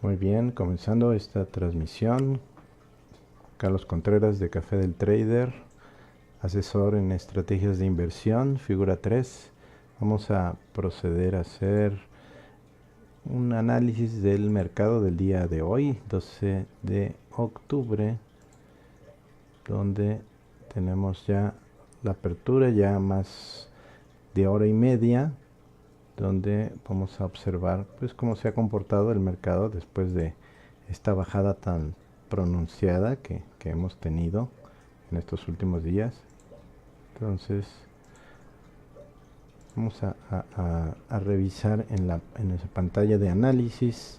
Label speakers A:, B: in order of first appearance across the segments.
A: Muy bien, comenzando esta transmisión, Carlos Contreras de Café del Trader, asesor en estrategias de inversión, figura 3. Vamos a proceder a hacer un análisis del mercado del día de hoy, 12 de octubre, donde tenemos ya la apertura ya más de hora y media, donde vamos a observar pues cómo se ha comportado el mercado después de esta bajada tan pronunciada que hemos tenido en estos últimos días. Entonces vamos a revisar en esa pantalla de análisis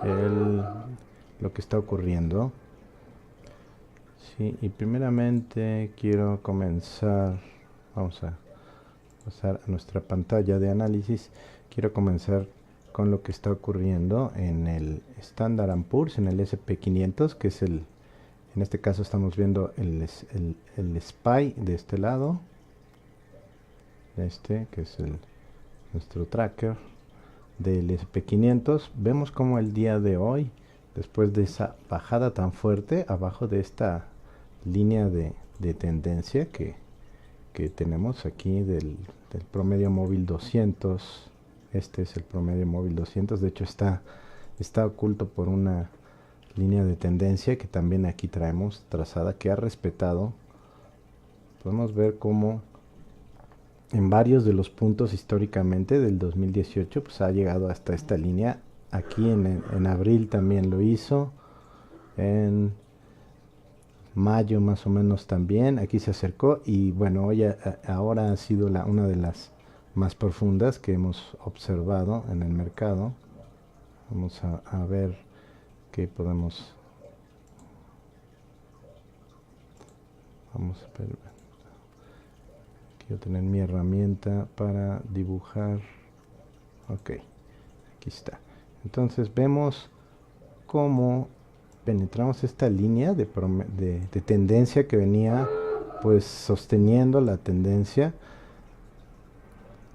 A: lo que está ocurriendo. Sí, y primeramente quiero comenzar, vamos a pasar a nuestra pantalla de análisis. Quiero comenzar con lo que está ocurriendo en el Standard & Poor's, en el SP500, que es en este caso estamos viendo el SPY de este lado, que es nuestro tracker del SP500. Vemos como el día de hoy, después de esa bajada tan fuerte, abajo de esta línea de tendencia que tenemos aquí del promedio móvil 200. Este es el promedio móvil 200. De hecho está oculto por una línea de tendencia que también aquí traemos trazada, que ha respetado. Podemos ver cómo en varios de los puntos históricamente del 2018 pues ha llegado hasta esta línea. Aquí en abril también lo hizo, en mayo más o menos también, aquí se acercó, y bueno, hoy ahora ha sido una de las más profundas que hemos observado en el mercado. Vamos a ver qué podemos, vamos a ver, quiero tener mi herramienta para dibujar. Ok, aquí está. Entonces vemos cómo penetramos esta línea de tendencia que venía pues sosteniendo la tendencia.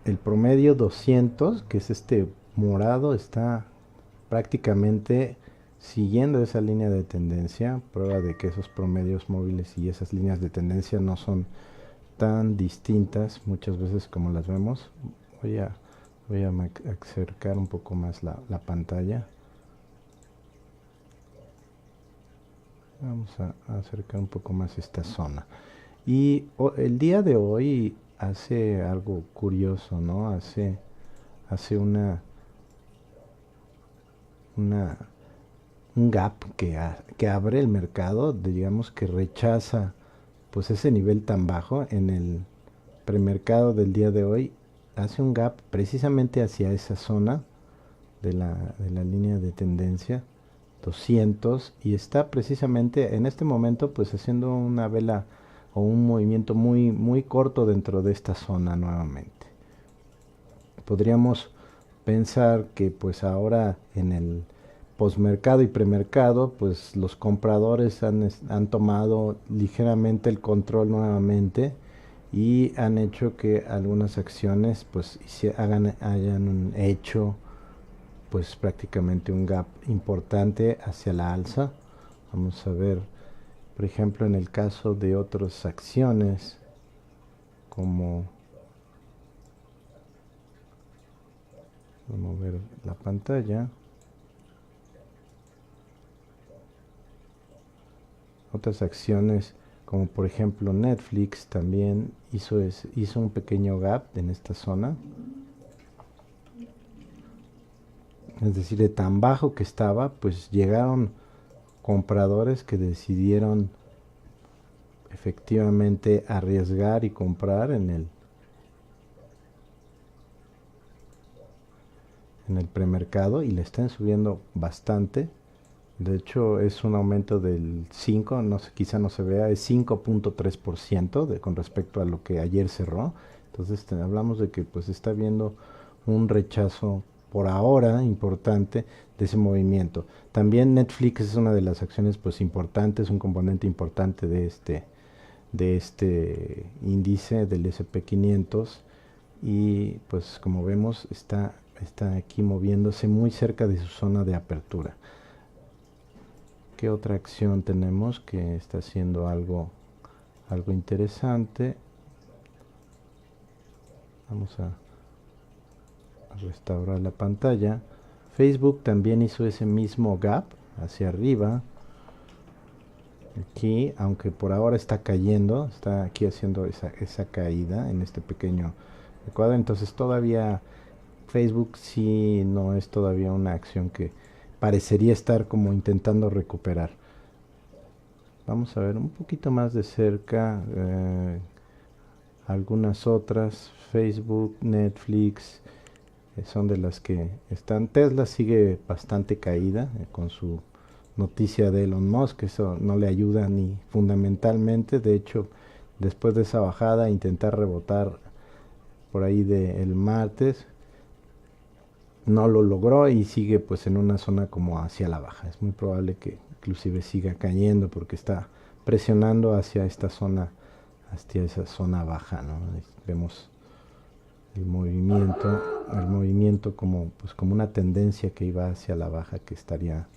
A: El promedio 200, que es este morado, está prácticamente siguiendo esa línea de tendencia, prueba de que esos promedios móviles y esas líneas de tendencia no son tan distintas muchas veces como las vemos. Voy a acercar un poco más la pantalla. Vamos a acercar un poco más esta zona. Y el día de hoy hace algo curioso, ¿no? Hace un gap que abre el mercado, digamos que rechaza pues ese nivel tan bajo en el premercado del día de hoy. Hace un gap precisamente hacia esa zona de la línea de tendencia 200, y está precisamente en este momento pues haciendo una vela o un movimiento muy corto dentro de esta zona nuevamente. Podríamos pensar que pues ahora en el posmercado y premercado pues los compradores han tomado ligeramente el control nuevamente y han hecho que algunas acciones pues hayan hecho pues prácticamente un gap importante hacia la alza. Vamos a ver, por ejemplo, en el caso de otras acciones como, vamos a ver la pantalla, otras acciones como por ejemplo Netflix también hizo un pequeño gap en esta zona. Es decir, de tan bajo que estaba, pues llegaron compradores que decidieron efectivamente arriesgar y comprar en el premercado, y le están subiendo bastante. De hecho es un aumento del 5, no sé, quizá no se vea, es 5.3% con respecto a lo que ayer cerró. Entonces hablamos de que pues está habiendo un rechazo por ahora importante de ese movimiento. También Netflix es una de las acciones pues importantes, un componente importante de este índice del SP500, y pues como vemos está está aquí moviéndose muy cerca de su zona de apertura. ¿Qué otra acción tenemos que está haciendo algo interesante? Vamos a restaurar la pantalla. Facebook también hizo ese mismo gap hacia arriba. Aquí, aunque por ahora está cayendo, está aquí haciendo esa caída en este pequeño cuadro. Entonces todavía Facebook sí no es todavía una acción que parecería estar como intentando recuperar. Vamos a ver un poquito más de cerca algunas otras. Facebook, Netflix, son de las que están. Tesla sigue bastante caída con su noticia de Elon Musk. Eso no le ayuda ni fundamentalmente. De hecho, después de esa bajada, intentar rebotar por ahí del martes, no lo logró y sigue pues en una zona como hacia la baja. Es muy probable que inclusive siga cayendo porque está presionando hacia esta zona, hacia esa zona baja, ¿no? Vemos el movimiento como pues como una tendencia que iba hacia la baja, que estaría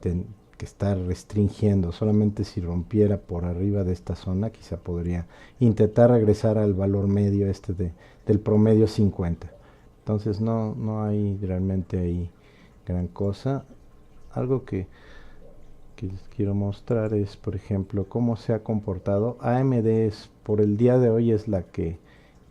A: que está restringiendo. Solamente si rompiera por arriba de esta zona quizá podría intentar regresar al valor medio del promedio 50. Entonces no hay realmente ahí gran cosa. Algo que les quiero mostrar es, por ejemplo, cómo se ha comportado AMD. Por el día de hoy es la que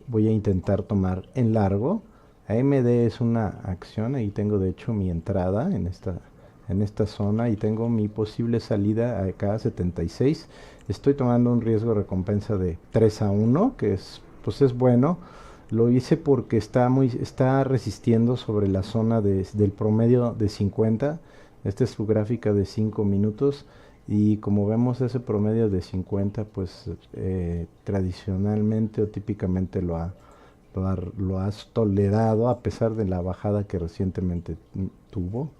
A: voy a intentar tomar en largo. AMD es una acción, ahí tengo de hecho mi entrada en esta zona y tengo mi posible salida acá a 76. Estoy tomando un riesgo recompensa de 3-1, que pues es bueno. Lo hice porque está resistiendo sobre la zona del promedio de 50. Esta es su gráfica de 5 minutos y como vemos ese promedio de 50 pues tradicionalmente o típicamente lo has tolerado a pesar de la bajada que recientemente tuvo.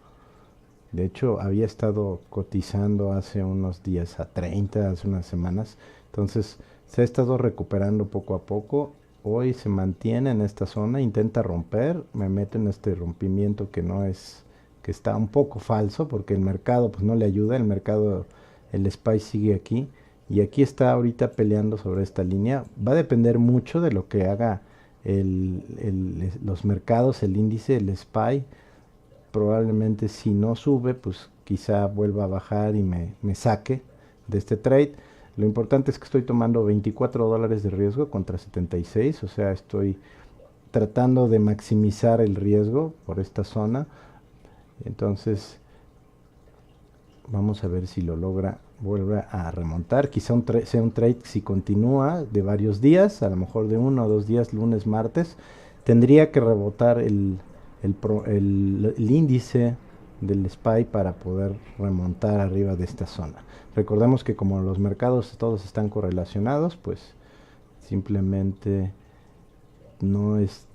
A: De hecho había estado cotizando hace unos días a 30, hace unas semanas. Entonces se ha estado recuperando poco a poco. Hoy se mantiene en esta zona, intenta romper, me meto en este rompimiento que no es, que está un poco falso porque el mercado pues no le ayuda. El mercado, el SPY sigue aquí y aquí está ahorita peleando sobre esta línea. Va a depender mucho de lo que haga los mercados, el índice, el SPY. Probablemente si no sube pues quizá vuelva a bajar y me saque de este trade. Lo importante es que estoy tomando $24 de riesgo contra 76, o sea, estoy tratando de maximizar el riesgo por esta zona. Entonces, vamos a ver si lo logra, vuelve a remontar. Quizá sea un trade si continúa de varios días, a lo mejor de 1 o 2 días, lunes, martes. Tendría que rebotar el índice del SPY para poder remontar arriba de esta zona. Recordemos que como los mercados todos están correlacionados, pues simplemente no es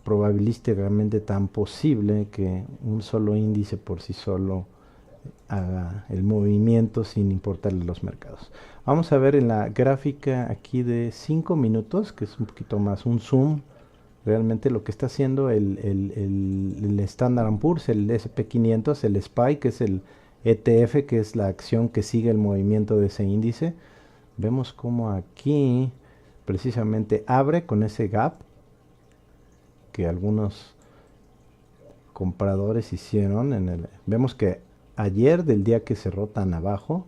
A: probabilísticamente tan posible que un solo índice por sí solo haga el movimiento sin importarle los mercados. Vamos a ver en la gráfica aquí de 5 minutos, que es un poquito más un zoom. Realmente lo que está haciendo el Standard & Poor's, el SP500, el SPY, que es el ETF, que es la acción que sigue el movimiento de ese índice. Vemos como aquí precisamente abre con ese gap que algunos compradores hicieron. Vemos que ayer, del día que cerró tan abajo,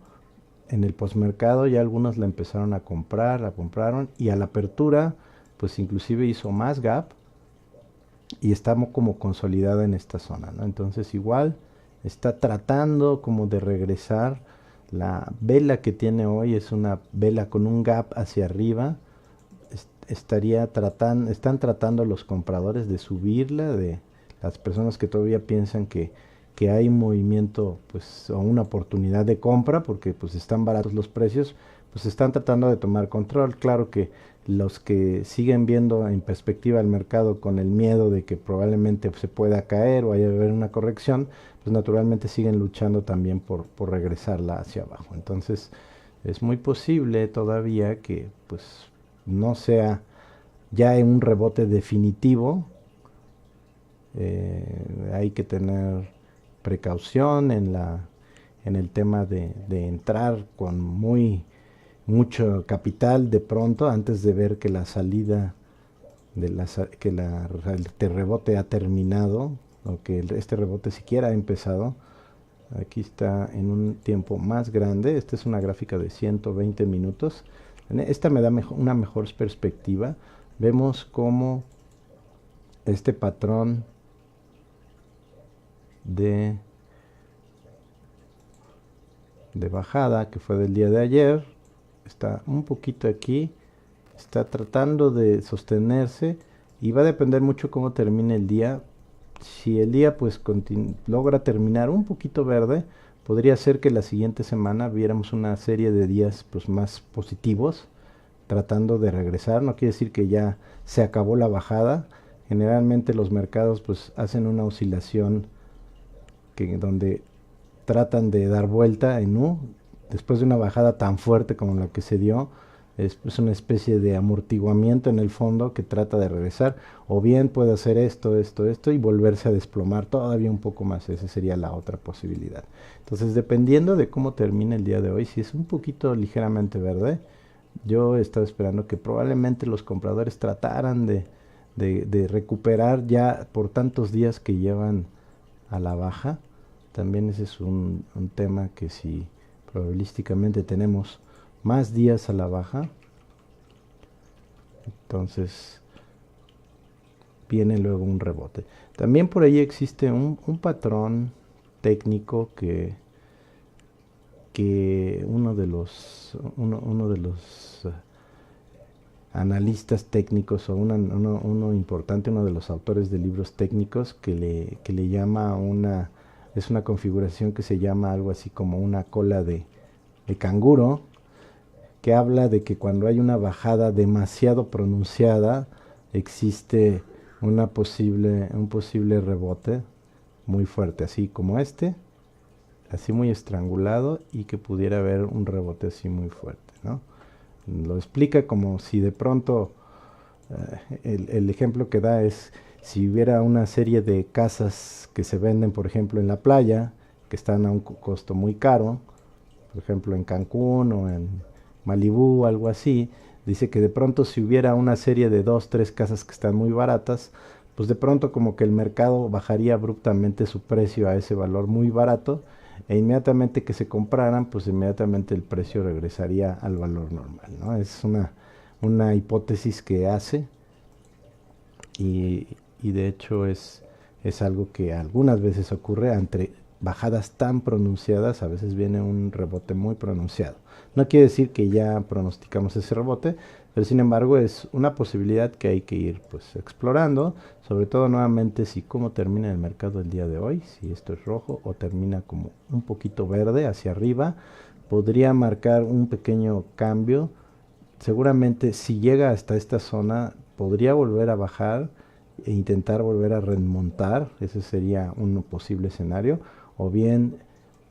A: en el postmercado ya algunos la empezaron a comprar, la compraron y a la apertura pues inclusive hizo más gap y está como consolidada en esta zona, ¿no? Entonces igual está tratando como de regresar. La vela que tiene hoy es una vela con un gap hacia arriba. Están tratando los compradores de subirla, de las personas que todavía piensan que hay un movimiento pues o una oportunidad de compra porque pues están baratos los precios, pues están tratando de tomar control. Claro que los que siguen viendo en perspectiva el mercado con el miedo de que probablemente se pueda caer o haya de haber una corrección, pues naturalmente siguen luchando también por regresarla hacia abajo. Entonces es muy posible todavía que pues no sea ya en un rebote definitivo, Hay que tener precaución en el tema de entrar con mucho capital de pronto antes de ver que la salida el rebote ha terminado o que este rebote siquiera ha empezado. Aquí está en un tiempo más grande. Esta es una gráfica de 120 minutos. Esta me da una mejor perspectiva. Vemos cómo este patrón de bajada que fue del día de ayer está un poquito aquí, está tratando de sostenerse y va a depender mucho cómo termine el día. Si el día pues logra terminar un poquito verde, podría ser que la siguiente semana viéramos una serie de días pues más positivos, tratando de regresar. No quiere decir que ya se acabó la bajada. Generalmente los mercados pues hacen una oscilación donde tratan de dar vuelta en U después de una bajada tan fuerte como la que se dio. Es pues una especie de amortiguamiento en el fondo que trata de regresar, o bien puede hacer esto y volverse a desplomar todavía un poco más. Esa sería la otra posibilidad. Entonces, dependiendo de cómo termine el día de hoy, si es un poquito ligeramente verde, yo estaba esperando que probablemente los compradores trataran de recuperar ya por tantos días que llevan a la baja. También ese es un tema que si probabilísticamente tenemos más días a la baja, entonces viene luego un rebote. También por ahí existe un patrón técnico que uno de los analistas técnicos o uno importante, uno de los autores de libros técnicos que le llama es una configuración que se llama algo así como una cola de canguro, que habla de que cuando hay una bajada demasiado pronunciada existe un posible rebote muy fuerte, así como así muy estrangulado, y que pudiera haber un rebote así muy fuerte, ¿no? Lo explica como si de pronto el ejemplo que da es si hubiera una serie de casas que se venden, por ejemplo, en la playa, que están a un costo muy caro, por ejemplo en Cancún o en Malibú, algo así. Dice que de pronto si hubiera una serie de 2, 3 casas que están muy baratas, pues de pronto como que el mercado bajaría abruptamente su precio a ese valor muy barato, e inmediatamente que se compraran, pues inmediatamente el precio regresaría al valor normal, ¿no? Es una hipótesis que hace, y de hecho es algo que algunas veces ocurre entre bajadas tan pronunciadas. A veces viene un rebote muy pronunciado. No quiere decir que ya pronosticamos ese rebote, pero sin embargo es una posibilidad que hay que ir pues explorando, sobre todo nuevamente si cómo termina el mercado el día de hoy, si esto es rojo o termina como un poquito verde hacia arriba, podría marcar un pequeño cambio. Seguramente si llega hasta esta zona podría volver a bajar e intentar volver a remontar. Ese sería un posible escenario, o bien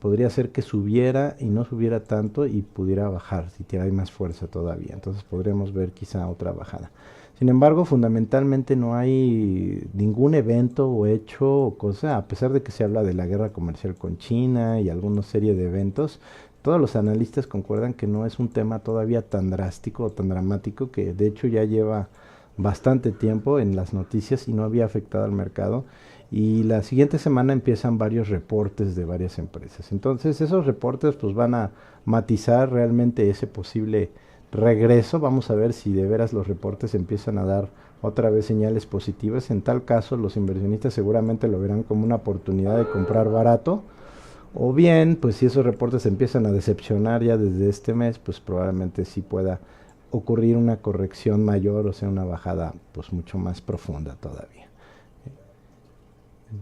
A: podría ser que subiera y no subiera tanto y pudiera bajar si tiene más fuerza todavía. Entonces podríamos ver quizá otra bajada. Sin embargo, fundamentalmente no hay ningún evento o hecho o cosa, a pesar de que se habla de la guerra comercial con China y alguna serie de eventos. Todos los analistas concuerdan que no es un tema todavía tan drástico o tan dramático, que de hecho ya lleva bastante tiempo en las noticias y no había afectado al mercado. Y la siguiente semana empiezan varios reportes de varias empresas. Entonces esos reportes pues van a matizar realmente ese posible regreso. Vamos a ver si de veras los reportes empiezan a dar otra vez señales positivas. En tal caso los inversionistas seguramente lo verán como una oportunidad de comprar barato. O bien, pues si esos reportes empiezan a decepcionar ya desde este mes, pues probablemente sí pueda ocurrir una corrección mayor, o sea, una bajada pues mucho más profunda todavía.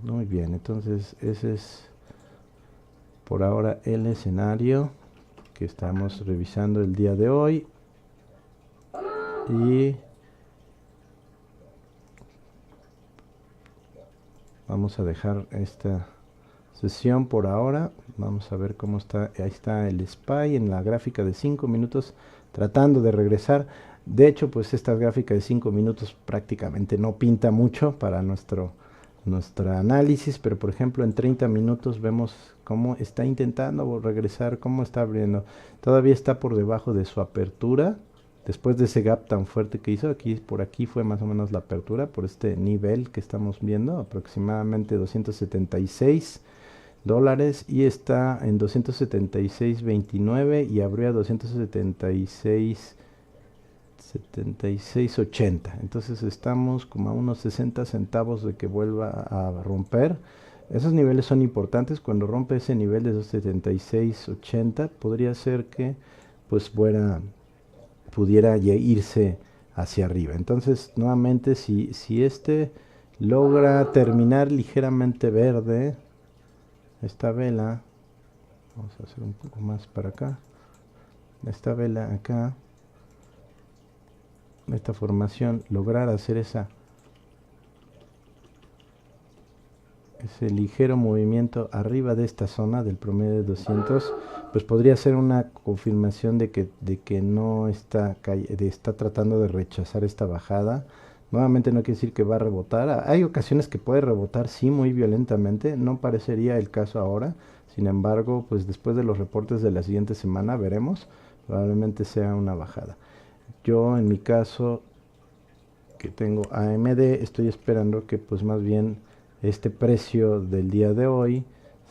A: Muy bien, entonces ese es por ahora el escenario que estamos revisando el día de hoy. Y vamos a dejar esta sesión por ahora. Vamos a ver cómo está. Ahí está el SPY en la gráfica de 5 minutos tratando de regresar. De hecho, pues esta gráfica de 5 minutos prácticamente no pinta mucho para nuestra análisis, pero por ejemplo en 30 minutos vemos cómo está intentando regresar, cómo está abriendo. Todavía está por debajo de su apertura. Después de ese gap tan fuerte que hizo, aquí por aquí fue más o menos la apertura, por este nivel que estamos viendo, aproximadamente 276 dólares, y está en 276.29 y abrió a 276.80. Entonces estamos como a unos 60 centavos de que vuelva a romper. Esos niveles son importantes. Cuando rompe ese nivel de 276.80, podría ser que pues pudiera irse hacia arriba. Entonces nuevamente si este logra terminar ligeramente verde esta vela, vamos a hacer un poco más para acá, esta vela acá, esta formación, lograr hacer ese ligero movimiento arriba de esta zona del promedio de 200, pues podría ser una confirmación de que no está tratando de rechazar esta bajada. Nuevamente no quiere decir que va a rebotar. Hay ocasiones que puede rebotar, sí, muy violentamente. No parecería el caso ahora. Sin embargo, pues después de los reportes de la siguiente semana veremos. Probablemente sea una bajada. Yo en mi caso, que tengo AMD, estoy esperando que pues más bien este precio del día de hoy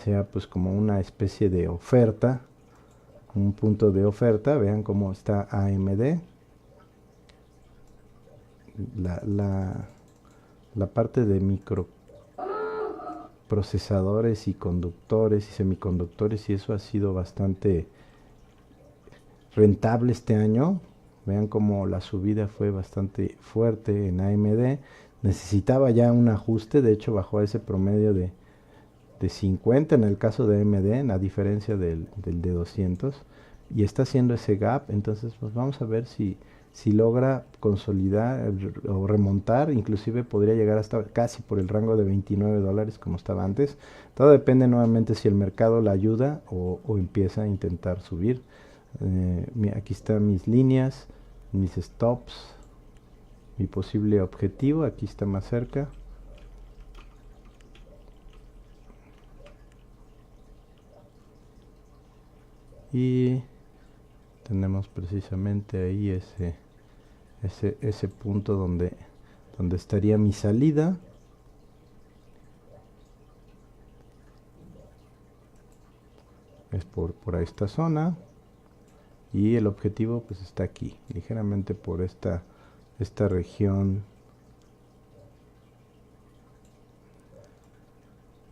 A: sea pues como una especie de oferta, un punto de oferta. Vean cómo está AMD. La parte de microprocesadores y conductores y semiconductores, y eso ha sido bastante rentable este año. Vean cómo la subida fue bastante fuerte en AMD. Necesitaba ya un ajuste, de hecho bajó a ese promedio de 50 en el caso de AMD, a diferencia del de 200, y está haciendo ese gap. Entonces pues vamos a ver si logra consolidar o remontar. Inclusive podría llegar hasta casi por el rango de 29 dólares como estaba antes. Todo depende nuevamente si el mercado la ayuda o empieza a intentar subir. Aquí están mis líneas, mis stops, mi posible objetivo. Aquí está más cerca. Y tenemos precisamente ahí ese punto donde estaría mi salida. Es por esta zona, y el objetivo pues está aquí, ligeramente por esta región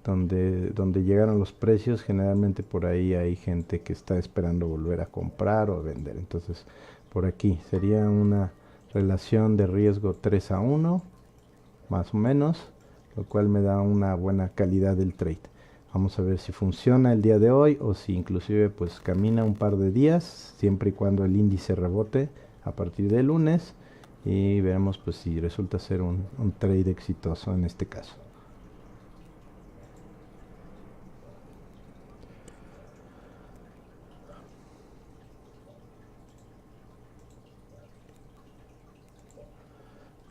A: donde llegaron los precios. Generalmente por ahí hay gente que está esperando volver a comprar o a vender. Entonces por aquí sería una relación de riesgo 3-1 más o menos, lo cual me da una buena calidad del trade. Vamos a ver si funciona el día de hoy o si inclusive pues camina un par de días, siempre y cuando el índice rebote a partir del lunes, y veremos pues si resulta ser un trade exitoso en este caso.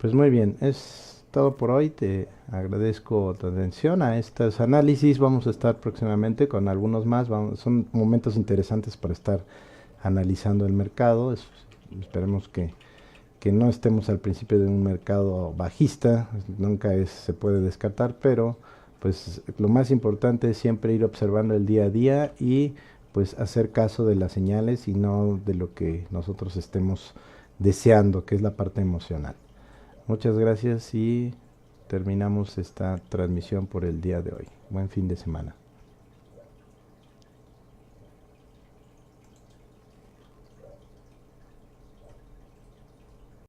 A: Pues muy bien, es todo por hoy. Te agradezco tu atención a estos análisis. Vamos a estar próximamente con algunos más. Son momentos interesantes para estar analizando el mercado. Esperemos que no estemos al principio de un mercado bajista. Nunca se puede descartar, pero pues lo más importante es siempre ir observando el día a día y pues hacer caso de las señales y no de lo que nosotros estemos deseando, que es la parte emocional. Muchas gracias y terminamos esta transmisión por el día de hoy. Buen fin de semana.